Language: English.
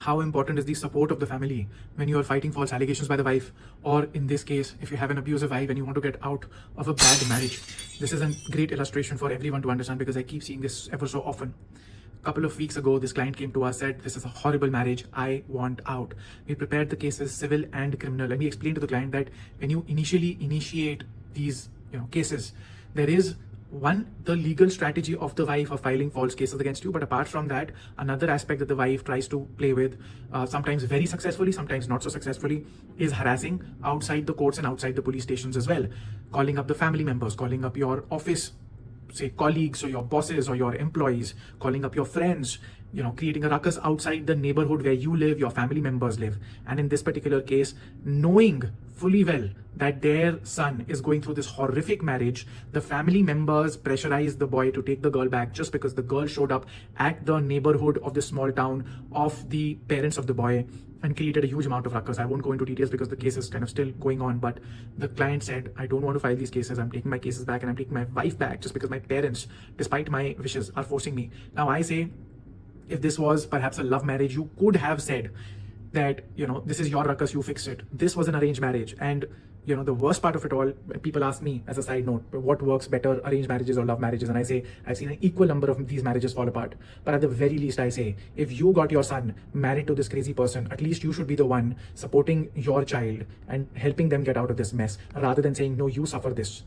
How important is the support of the family when you are fighting false allegations by the wife, or in this case, if you have an abusive wife and you want to get out of a bad marriage? This is a great illustration for everyone to understand because I keep seeing this ever so often. A couple of weeks ago, this client came to us, said, "This is a horrible marriage. I want out." We prepared the cases, civil and criminal, and we explained to the client that when you initially initiate these cases, there is one, the legal strategy of the wife of filing false cases against you, but apart from that, another aspect that the wife tries to play with, sometimes very successfully, sometimes not so successfully, is harassing outside the courts and outside the police stations as well, calling up the family members, calling up your office, say, colleagues or your bosses or your employees, calling up your friends, creating a ruckus outside the neighborhood where you live, your family members live. And in this particular case, knowing fully well that their son is going through this horrific marriage, the family members pressurized the boy to take the girl back just because the girl showed up at the neighborhood of the small town of the parents of the boy and created a huge amount of ruckus. I won't go into details because the case is kind of still going on, but the client said, "I don't want to file these cases. I'm taking my cases back and I'm taking my wife back just because my parents, despite my wishes, are forcing me." Now I say, if this was perhaps a love marriage, you could have said that, this is your ruckus, you fix it. This was an arranged marriage. And, the worst part of it all, when people ask me as a side note, what works better, arranged marriages or love marriages? And I say, I've seen an equal number of these marriages fall apart. But at the very least, I say, if you got your son married to this crazy person, at least you should be the one supporting your child and helping them get out of this mess rather than saying, no, you suffer this.